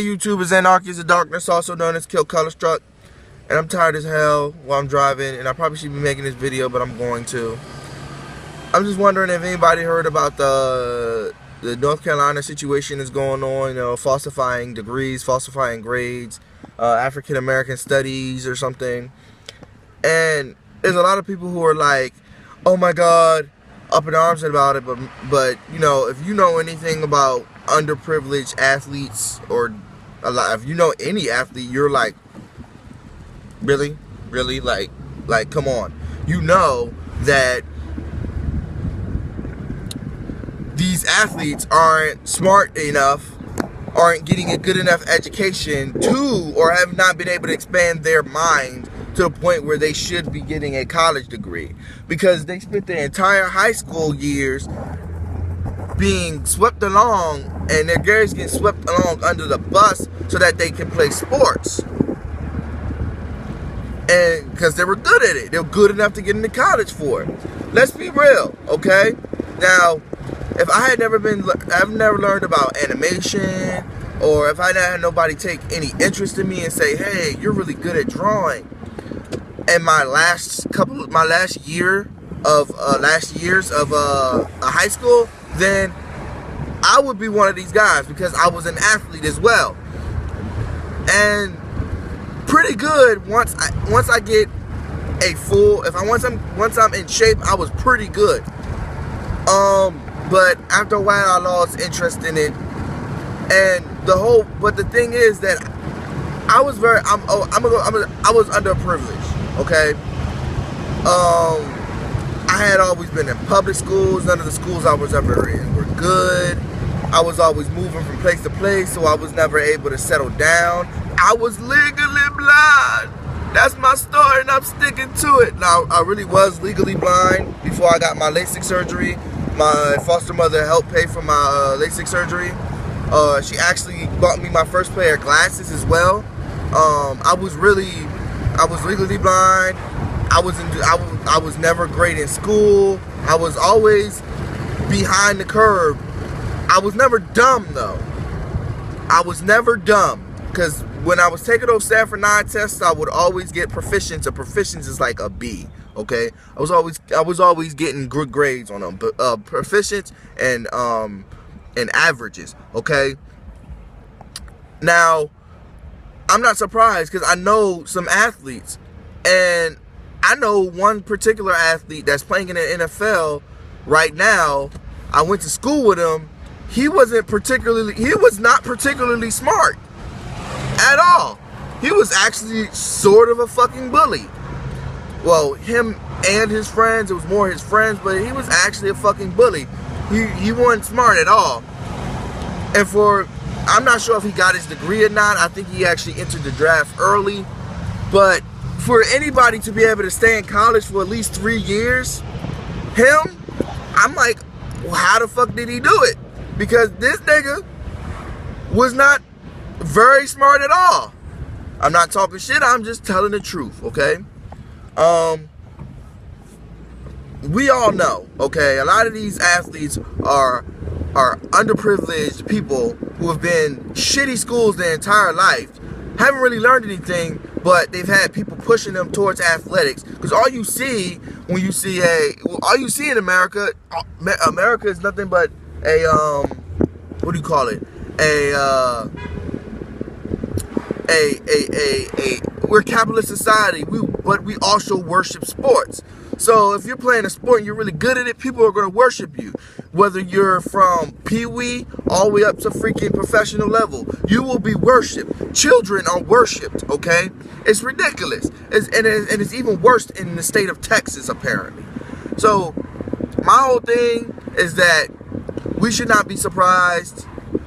YouTube, is Anarchy of Darkness, also known as Kill Color Struck, and I'm tired as hell while I'm driving, and I probably should be making this video, but I'm going to. I'm just wondering if anybody heard about the North Carolina situation that's going on, you know, falsifying degrees, falsifying grades, African American studies or something. And there's a lot of people who are like, oh my God, up in arms about it, but you know, if you know anything about underprivileged athletes, or if you know any athlete, you're like, really, like come on. You know that these athletes aren't smart enough, aren't getting a good enough education to, or have not been able to expand their mind to the point where they should be getting a college degree, because they spent their entire high school years being swept along, and their grades getting swept along under the bus so that they can play sports. And because they were good at it, they were good enough to get into college for it. Let's be real, okay? Now, if I've never learned about animation, or if I had nobody take any interest in me and say, hey, you're really good at drawing, and my last years of high school, then I would be one of these guys, because I was an athlete as well, and pretty good. Once I get a full, once I'm in shape, I was pretty good. But after a while, I lost interest in it, and but the thing is that I was I was underprivileged. Okay. I had always been in public schools. None of the schools I was ever in were good. I was always moving from place to place, so I was never able to settle down. I was legally blind. That's my story, and I'm sticking to it. Now, I really was legally blind before I got my LASIK surgery. My foster mother helped pay for my LASIK surgery. She actually bought me my first pair of glasses as well. I was legally blind. I was never great in school. I was always behind the curve. I was never dumb though. I was never dumb, because when I was taking those Stanford 9 tests, I would always get proficiency. A proficiency is like a B. Okay, I was always getting good grades on them, but proficiency and averages. Okay. Now, I'm not surprised, because I know some athletes, and I know one particular athlete that's playing in the NFL right now. I went to school with him. He was not particularly smart at all. He was actually sort of a fucking bully. Well, him and his friends, it was more his friends, but he was actually a fucking bully. He wasn't smart at all. And I'm not sure if he got his degree or not. I think he actually entered the draft early. But for anybody to be able to stay in college for at least 3 years, I'm like, well, how the fuck did he do it? Because this nigga was not very smart at all. I'm not talking shit, I'm just telling the truth, okay? We all know, okay, a lot of these athletes are underprivileged people who have been in shitty schools their entire life, haven't really learned anything, but they've had people pushing them towards athletics. Because all you see in America is nothing but what do you call it? We're a capitalist society, but we also worship sports. So if you're playing a sport and you're really good at it, people are going to worship you. Whether you're from pee-wee all the way up to freaking professional level, you will be worshipped. Children are worshipped, okay? It's ridiculous. And it's even worse in the state of Texas, apparently. So my whole thing is that we should not be surprised.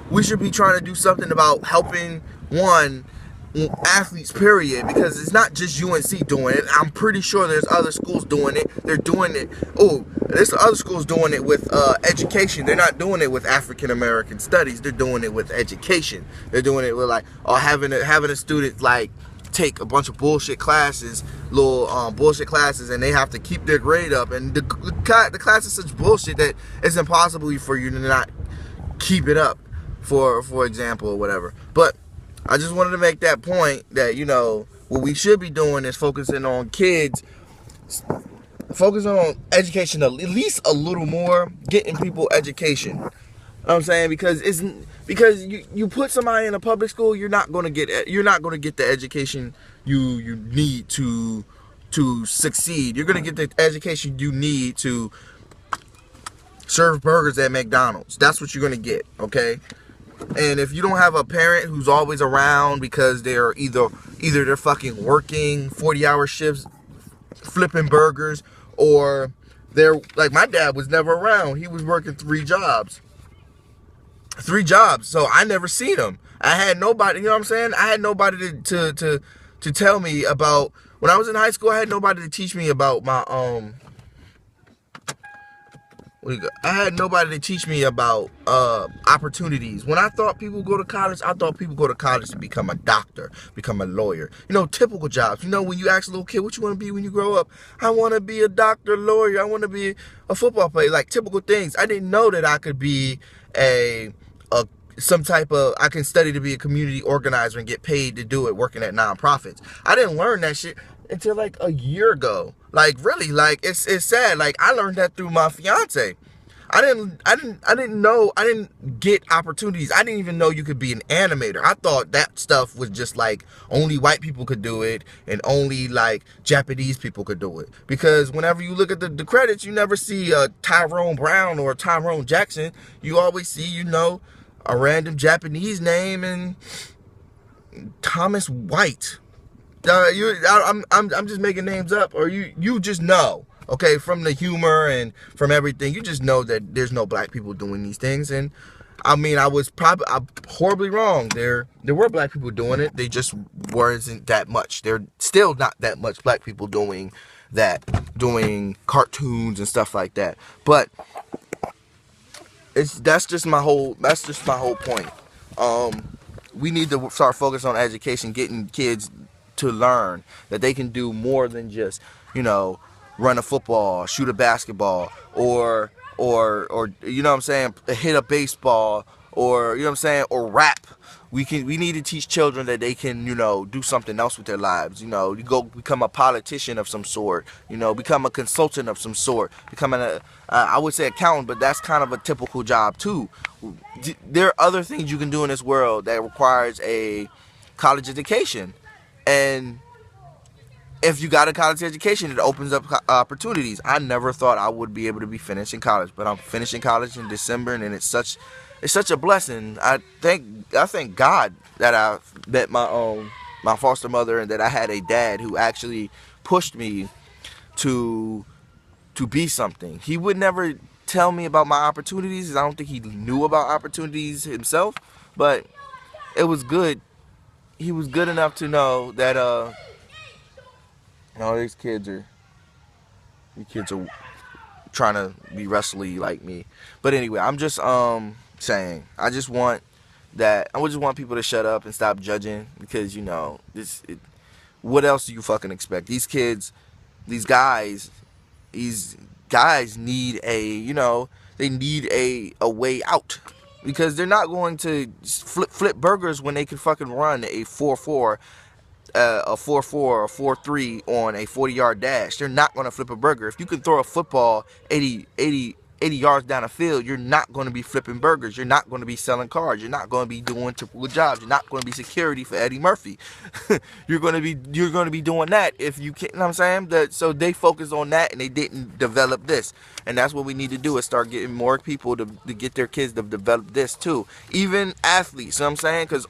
We should be trying to do something about helping athletes, period, because it's not just UNC doing it. I'm pretty sure there's other schools doing it. They're doing it. Oh, there's other schools doing it with education. They're not doing it with African American studies. They're doing it with education. They're doing it with having a student take a bunch of bullshit classes, bullshit classes, and they have to keep their grade up. And the class is such bullshit that it's impossible for you to not keep it up. For example, or whatever. But I just wanted to make that point that, what we should be doing is focusing on kids, focusing on education at least a little more, getting people education. You know what I'm saying? Because you put somebody in a public school, you're not gonna get the education you need to succeed. You're gonna get the education you need to serve burgers at McDonald's. That's what you're gonna get, okay? And if you don't have a parent who's always around because they're either they're fucking working 40-hour shifts flipping burgers, or they're like, my dad was never around. He was working 3 jobs. So I never seen him. I had nobody, you know what I'm saying? I had nobody to tell me about, when I was in high school, I had nobody to teach me about my I had nobody to teach me about opportunities. When I thought people go to college, I thought people go to college to become a doctor, become a lawyer. Typical jobs. When you ask a little kid, what you want to be when you grow up? I want to be a doctor, lawyer. I want to be a football player. Like typical things. I didn't know that I could be I can study to be a community organizer and get paid to do it working at nonprofits. I didn't learn that shit until like a year ago. Like really, like it's sad. Like I learned that through my fiance. I didn't get opportunities. I didn't even know you could be an animator. I thought that stuff was just like only white people could do it and only like Japanese people could do it. Because whenever you look at the credits, you never see Tyrone Brown or Tyrone Jackson. You always see, a random Japanese name and Thomas White. I'm just making names up, or you just know, okay, from the humor and from everything, you just know that there's no black people doing these things. And I mean, I'm horribly wrong. There were black people doing it. They just wasn't that much. There still not that much black people doing cartoons and stuff like that. But that's just my whole point. We need to start focusing on education, getting kids to learn that they can do more than just, run a football, shoot a basketball, or you know what I'm saying, hit a baseball, or or rap. We need to teach children that they can, do something else with their lives. You go become a politician of some sort, become a consultant of some sort, I would say accountant, but that's kind of a typical job too. There are other things you can do in this world that requires a college education. And if you got a college education, it opens up opportunities. I never thought I would be able to be finishing college, but I'm finishing college in December, and it's such a blessing. I thank God that I met my foster mother, and that I had a dad who actually pushed me to be something. He would never tell me about my opportunities. I don't think he knew about opportunities himself, but it was good. He was good enough to know that these kids are trying to be wrestly like me. But anyway, I'm just saying, I just want people to shut up and stop judging, because what else do you fucking expect? These kids, these guys need they need a way out. Because they're not going to flip burgers when they can fucking run a 4.4, a 4.4, or 4.3 on a 40-yard dash. They're not going to flip a burger. If you can throw a football 80 yards down the field, you're not going to be flipping burgers. You're not going to be selling cars. You're not going to be doing typical jobs. You're not going to be security for Eddie Murphy. You're going to be doing that if you can. You know what I'm saying? So they focused on that, and they didn't develop this. And that's what we need to do, is start getting more people to get their kids to develop this too. Even athletes, you know what I'm saying? Because